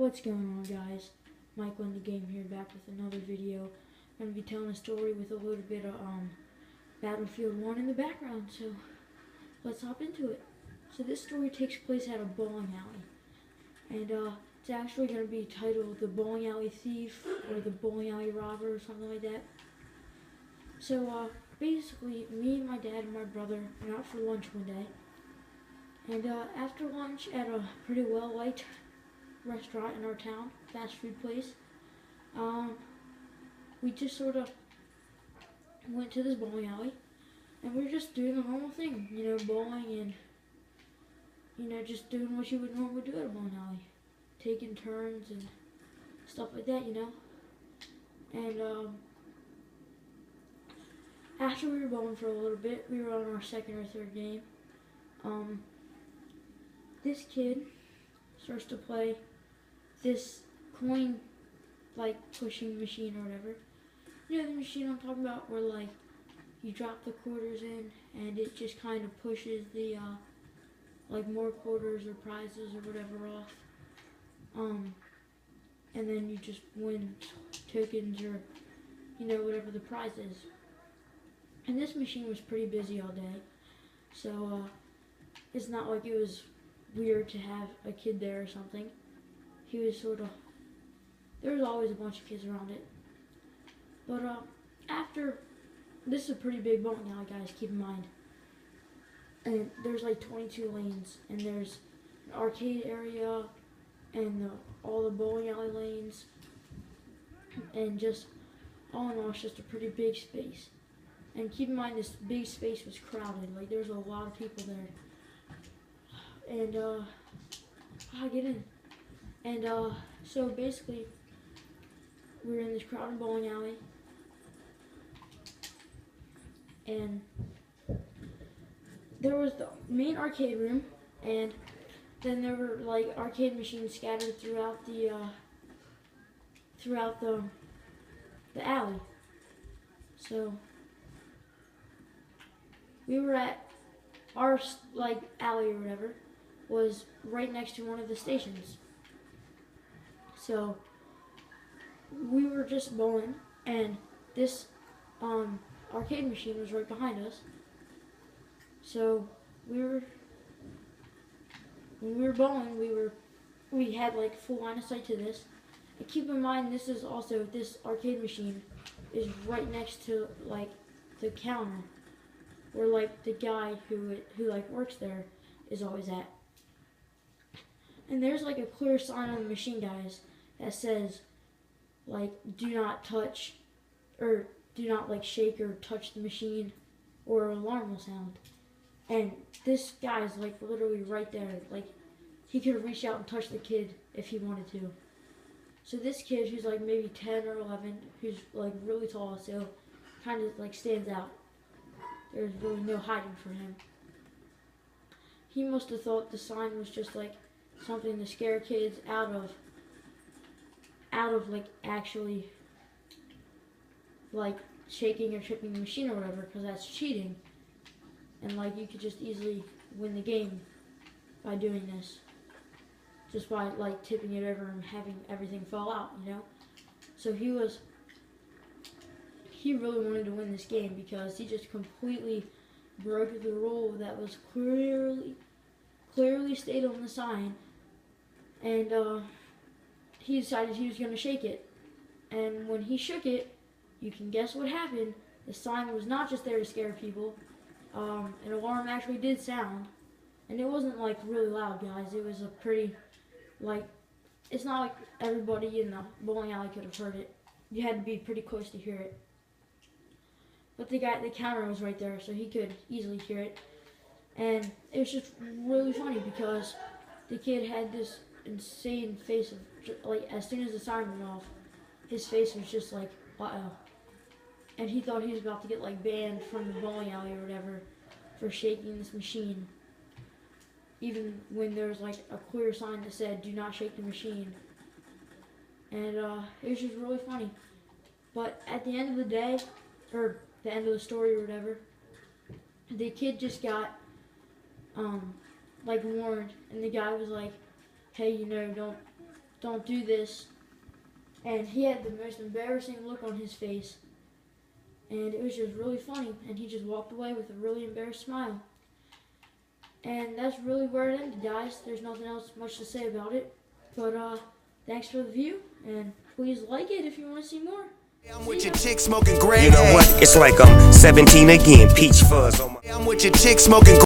What's going on, guys? Michael in the game here, back with another video. I'm going to be telling a story with a little bit of Battlefield 1 in the background, so let's hop into it. So this story takes place at a bowling alley, and it's actually going to be titled The Bowling Alley Thief or The Bowling Alley Robber or something like that. So basically, me and my dad and my brother went out for lunch one day, and after lunch at a pretty well-liked restaurant in our town, fast food place, we just sort of went to this bowling alley, and we were just doing the normal thing, you know, bowling and, you know, just doing what you would normally do at a bowling alley, taking turns and stuff like that, you know. And after we were bowling for a little bit, we were on our second or third game. This kid starts to play this coin, like, pushing machine or whatever. You know the machine I'm talking about, where, like, you drop the quarters in and it just kind of pushes the like, more quarters or prizes or whatever off, and then you just win tokens or, you know, whatever the prize is. And this machine was pretty busy all day, so it's not like it was weird to have a kid there or something. He was sort of, there was always a bunch of kids around it. But after, this is a pretty big bowling alley, guys, keep in mind. And there's like 22 lanes, and there's an arcade area, and all the bowling alley lanes, and just, all in all, it's just a pretty big space. And keep in mind, this big space was crowded, like there was a lot of people there. And get in. And so basically, we were in this crowded bowling alley, and there was the main arcade room, and then there were like arcade machines scattered throughout the alley. So we were at our like alley or whatever was right next to one of the stations. So we were just bowling, and this arcade machine was right behind us. So when we were bowling, we had like full line of sight to this. And keep in mind, this arcade machine is right next to like the counter where like the guy who like works there is always at. And there's like a clear sign on the machine, guys, that says like do not touch, or do not like shake or touch the machine, or an alarm will sound. And this guy's like literally right there. Like he could have reached out and touched the kid if he wanted to. So this kid, who's like maybe 10 or 11, who's like really tall, so kind of like stands out. There's really no hiding for him. He must have thought the sign was just like something to scare kids out of like actually like shaking or tripping the machine or whatever, because that's cheating. And like you could just easily win the game by doing this, just by like tipping it over and having everything fall out, you know. So he really wanted to win this game because he just completely broke the rule that was clearly stated on the sign, and he decided he was going to shake it. And when he shook it, you can guess what happened. The sign was not just there to scare people. An alarm actually did sound, and it wasn't like really loud, guys. It was a pretty, like, it's not like everybody in the bowling alley could have heard it. You had to be pretty close to hear it. But the counter was right there, so he could easily hear it. And it was just really funny because the kid had this insane face of, like, as soon as the siren went off, his face was just like, uh-oh. And he thought he was about to get like banned from the bowling alley or whatever for shaking this machine, even when there was like a clear sign that said do not shake the machine. And it was just really funny. But at the end of the day, or the end of the story or whatever, the kid just got like warned, and the guy was like, hey, you know, don't do this. And he had the most embarrassing look on his face. And it was just really funny. And he just walked away with a really embarrassed smile. And that's really where it ended, guys. There's nothing else much to say about it. But thanks for the view. And please like it if you want to see more. I'm with your chick smoking gray. You know what? It's like I'm 17 again. Peach fuzz on my. I'm with your chick smoking